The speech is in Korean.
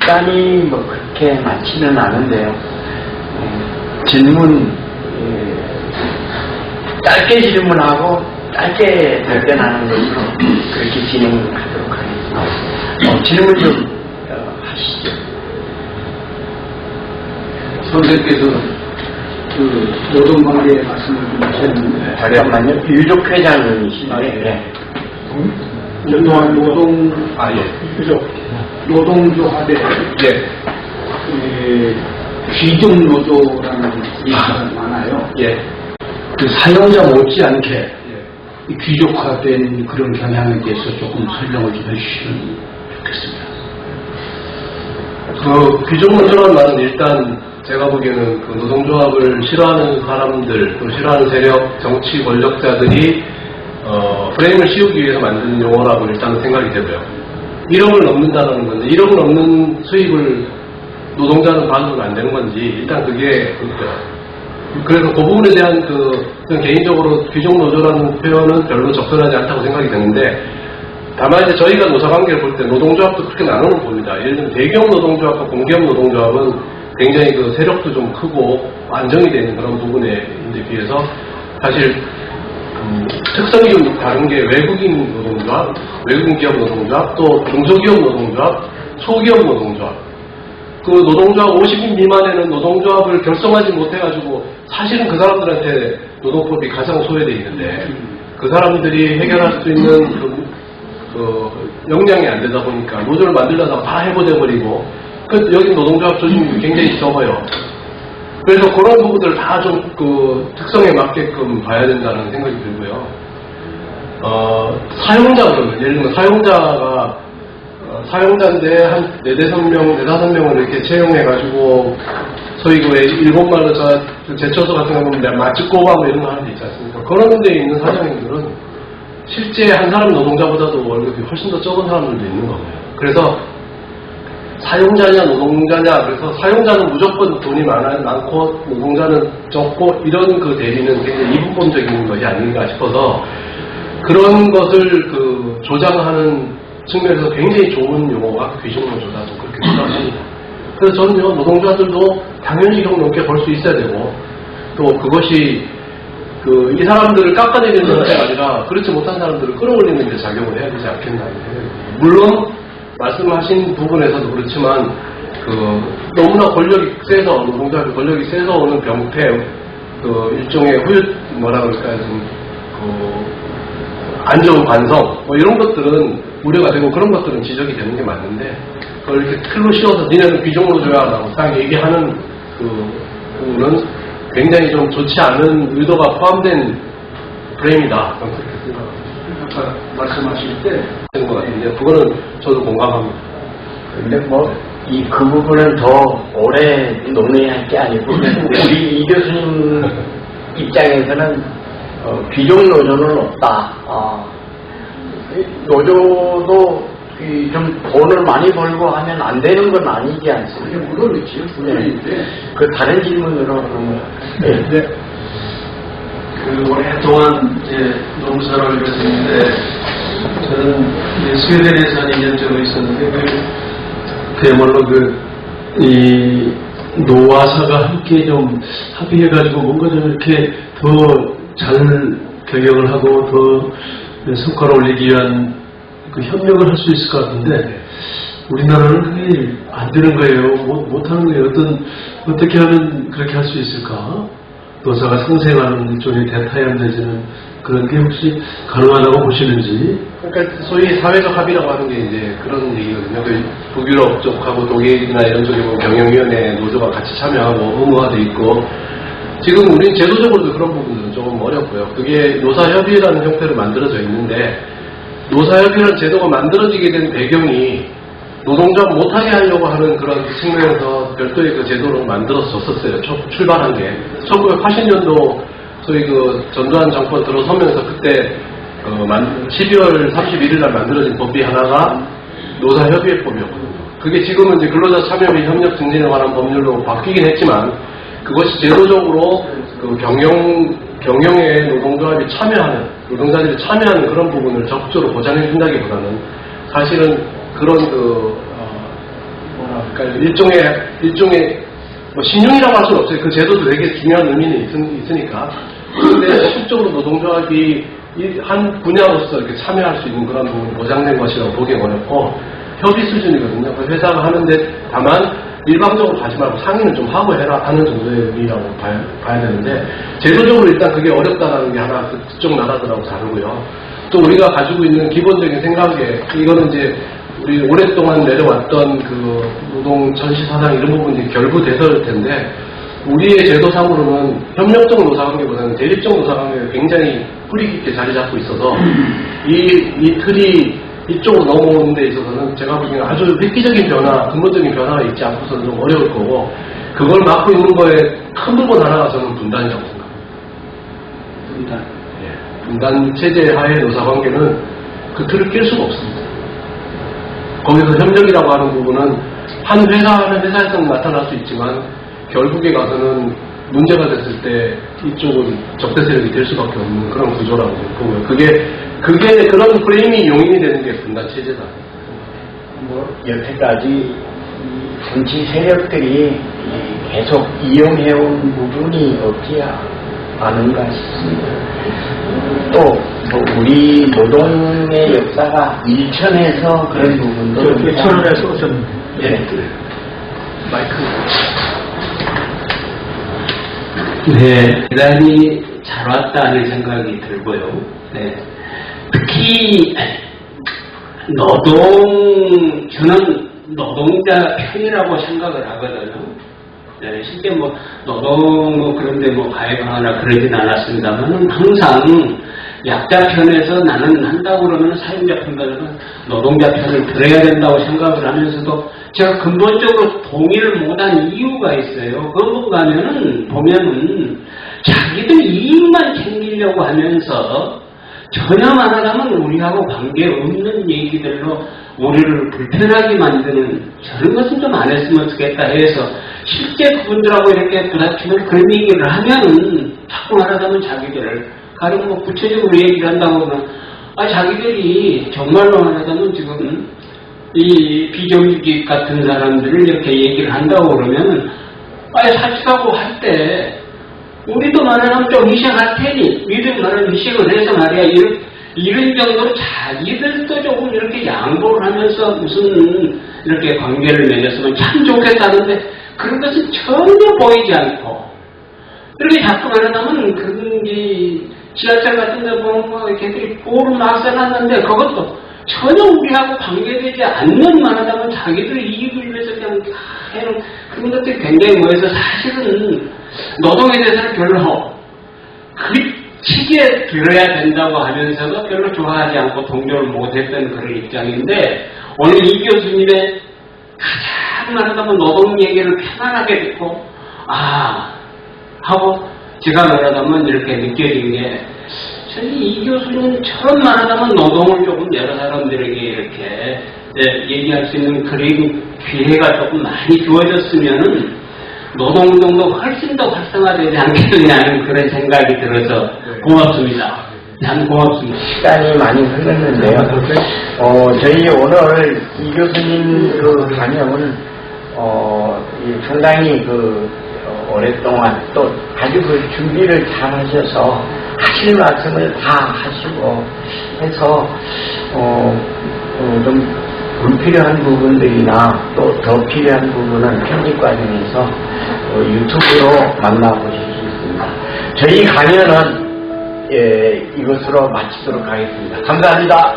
시간이 뭐 그렇게 많지는 않은데요. 질문 짧게 질문하고 짧게 답변하는 것으로 그렇게 진행하도록 하겠습니다. 질문 좀 하시죠. 선생님께서 그 노동관계 말씀을 좀 하셨는데 잠깐만요. 유족회장이시죠? 네. 그동안 그죠? 노동조합에 귀족 노조라는 얘기가 많아요. 그 사용자 못지않게 귀족화된 그런 경향에 대해서 조금 설명을 좀 해주시면 좋겠습니다. 그 귀족 노조라는 말은 일단 제가 보기에는 그 노동조합을 싫어하는 사람들, 또 싫어하는 세력, 정치 권력자들이 프레임을 씌우기 위해서 만든 용어라고 일단은 생각이 되고요. 1억을 넘는다는 건데 1억을 넘는 수익을 노동자는 받으면 안 되는 건지 일단 그게 그래서 그 부분에 대한 개인적으로 귀족 노조라는 표현은 별로 적절하지 않다고 생각이 되는데, 다만 이제 저희가 노사관계를 볼 때 노동조합도 그렇게 나누는 봅니다. 예를 들면 대기업 노동조합과 공기업 노동조합은 굉장히 그 세력도 좀 크고 안정이 되는 그런 부분에 이제 비해서 사실 특성이 좀 다른 게 외국인 노동조합, 외국인 기업 노동조합, 또 중소기업 노동조합, 소기업 노동조합. 그 노동조합 50인 미만에는 노동조합을 결성하지 못해가지고 사실은 그 사람들한테 노동법이 가장 소외되어 있는데 그 사람들이 해결할 수 있는 역량이 안 되다 보니까 노조를 만들려다가 다 해고돼버리고 여기 노동조합 조직이 굉장히 적어요. 그래서 그런 부분들을 다 좀 특성에 맞게끔 봐야 된다는 생각이 들고요. 사용자 그러면 예를 들면 사용자인데 한 4~5명, 4~5명을 이렇게 채용해가지고 소위 그 7말로 제초소 같은 경우는 맛집 꼬바 뭐 이런 거 하는 데 있지 않습니까? 그런 데 있는 사장님들은 실제 한 사람 노동자보다도 월급이 훨씬 더 적은 사람들도 있는 거고요. 그래서 사용자냐 노동자냐, 그래서 사용자는 무조건 돈이 많고 노동자는 적고 이런 그 대비는 굉장히 이분법적인 것이 아닌가 싶어서 그런 것을 조장하는 측면에서 굉장히 좋은 용어가 귀족노조다도 그렇게 생각합니다. 그래서 저는요, 노동자들도 당연히 이런 높게 벌 수 있어야 되고, 또 그것이 이 사람들을 깎아내리는 문제가 아니라 그렇지 못한 사람들을 끌어올리는 데 작용을 해야 되지 않겠나. 물론 말씀하신 부분에서도 그렇지만 너무나 권력이 세서 노동자의 권력이 세서 오는 병폐, 일종의 뭐라 그럴까요, 안 좋은 관성 뭐 이런 것들은 우려가 되고 그런 것들은 지적이 되는 게 맞는데 그걸 이렇게 틀로 씌워서 니네는 귀족노조야 라고 딱 얘기하는 부분은 굉장히 좀 좋지 않은 의도가 포함된 프레임이다. 저는 그렇게 생각합니다. 아까 말씀하실 때 되는 것 같은데 그거는 저도 공감합니다. 근데 그 부분은 더 오래 논의할 게 아니고 우리 이 교수님 입장에서는 귀족 노조는 없다. 노조도 좀 돈을 많이 벌고 하면 안 되는 건 아니지 않습니까? 물론이지요. 물론인데 그 다른 질문으로 네. 오랫동안 농사를 했었는데 저는 스웨덴에서 한 2년 정도 있었는데 그야말로 이 노화사가 함께 좀 합의해가지고 뭔가 좀 이렇게 더 잘 경영을 하고 더 성과를 올리기 위한 협력을 할 수 있을 것 같은데 우리나라는 그게 안 되는 거예요. 못하는 거예요. 어떻게 하면 그렇게 할 수 있을까? 노사가 상생하는 일종의 대타협되지는 그런 게 혹시 가능하다고 보시는지? 그러니까 소위 사회적 합의라고 하는 게 이제 그런 얘기거든요. 북유럽 쪽하고 독일이나 이런 쪽에 보면 경영위원회 노조가 같이 참여하고 의무화돼 있고 지금 우리는 제도적으로도 그런 부분들은 조금 어렵고요. 그게 노사협의라는 형태로 만들어져 있는데 노사협의라는 제도가 만들어지게 된 배경이 노동조합 못하게 하려고 하는 그런 측면에서 별도의 그 제도를 만들어졌었어요. 출발한 게 1980년도 소위 전두환 정권 들어서면서 그때 12월 31일 날 만들어진 법이 하나가 노사협의회법이었거든요. 그게 지금은 이제 근로자 참여 및 협력 증진에 관한 법률로 바뀌긴 했지만 그것이 제도적으로 경영 경영에 노동조합이 참여하는, 노동자들이 참여하는 그런 부분을 적극적으로 보장해 준다기보다는 사실은 그런 일종의 뭐 신용이라고 할 수는 없어요. 그 제도도 되게 중요한 의미는 있으니까. 그런데 적극적으로 노동조합이 한 분야로서 이렇게 참여할 수 있는 그런 부분이 보장된 것이라고 보기 어렵고, 협의 수준이거든요. 그 회사가 하는데 다만 일방적으로 가지 말고 상의는 좀 하고 해라 하는 정도의 의미라고 봐야 되는데, 제도적으로 일단 그게 어렵다는 게 하나 그쪽 나라들하고 다르고요. 또 우리가 가지고 있는 기본적인 생각에, 이거는 이제 우리 오랫동안 내려왔던 그 노동 전시 사상 이런 부분이 결부돼서일 텐데, 우리의 제도상으로는 협력적 노사관계보다는 대립적 노사관계가 굉장히 뿌리 깊게 자리 잡고 있어서 이 틀이 이쪽으로 넘어오는 데 있어서는 제가 보기에는 아주 획기적인 변화, 근본적인 변화가 있지 않고서는 좀 어려울 거고, 그걸 막고 있는 거에 큰 부분 하나가 저는 분단이라고 생각합니다. 분단 체제 하에 노사관계는 그 틀을 낄 수가 없습니다. 거기서 협력이라고 하는 부분은 한 회사에서는 나타날 수 있지만 결국에 가서는 문제가 됐을 때 이쪽은 적대 세력이 될 수밖에 없는 그런 구조라고 보고요. 그게 그런 프레임이 용인이 되는 게 분단 체제다. 뭐 여태까지 정치 세력들이 계속 이용해온 부분이 없지 않은가 싶습니다. 또 우리 노동의 역사가 일천에서 그런 부분도 천원에서 오셨는데. 예. 마이크. 네, 대단히 잘 왔다는 생각이 들고요. 네. 특히 저는 노동자 편이라고 생각을 하거든요. 네, 실제 뭐 노동 그런데 가입하거나 그러진 않았습니다만 항상 약자 편에서 나는 한다고 그러면 사용자 편보다는 노동자 편을 들어야 된다고 생각을 하면서도 제가 근본적으로 동의를 못한 이유가 있어요. 그거 보면은 자기들 이익만 챙기려고 하면서 전혀 말하자면 우리하고 관계없는 얘기들로 우리를 불편하게 만드는 저런 것은 좀 안 했으면 좋겠다 해서 실제 그분들하고 이렇게 부닥치는 그런 얘기를 하면은 자꾸 말하자면 자기들 가령 구체적으로 얘기를 한다고 하면 자기들이 정말로 말하자면 지금 이 비정규직 같은 사람들을 이렇게 얘기를 한다고 그러면은 사직하고 할 때 우리도 말하자면 좀 희생할 테니 니들 말하는 희생을 해서 말이야 이런 정도로 자기들도 조금 이렇게 양보를 하면서 무슨 이렇게 관계를 맺었으면 참 좋겠다는데 그런 것은 전혀 보이지 않고 이렇게 자꾸 말하자면 그런지 지하철 같은 데 보면 걔들이 볼을 막 써놨는데 그것도 전혀 우리하고 관계되지 않는 말하자면 자기들 이익을 위해서 그냥 해놓은 그런 것들이 굉장히 모여서 사실은 노동에 대해서는 별로 그 시기에 들어야 된다고 하면서도 별로 좋아하지 않고 동조를 못했던 그런 입장인데 오늘 이 교수님의 가장 말하자면 노동 얘기를 편안하게 듣고 하고 제가 말하자면 이렇게 느껴진 게 저는 이 교수님처럼 말하자면 노동을 조금 여러 사람들에게 이렇게 얘기할 수 있는 그런 기회가 조금 많이 주어졌으면은 노동운동도 훨씬 더 활성화되지 않겠느냐는 그런 생각이 들어서 고맙습니다. 참 고맙습니다. 시간이 많이 흘렀는데요. 저희 오늘 이 교수님 그 강연은 상당히 오랫동안 또 아주 준비를 잘 하셔서 하실 말씀을 다 하시고 해서 좀 불필요한 부분들이나 또 더 필요한 부분은 편집 과정에서 유튜브로 만나보실 수 있습니다. 저희 강연은 이것으로 마치도록 하겠습니다. 감사합니다.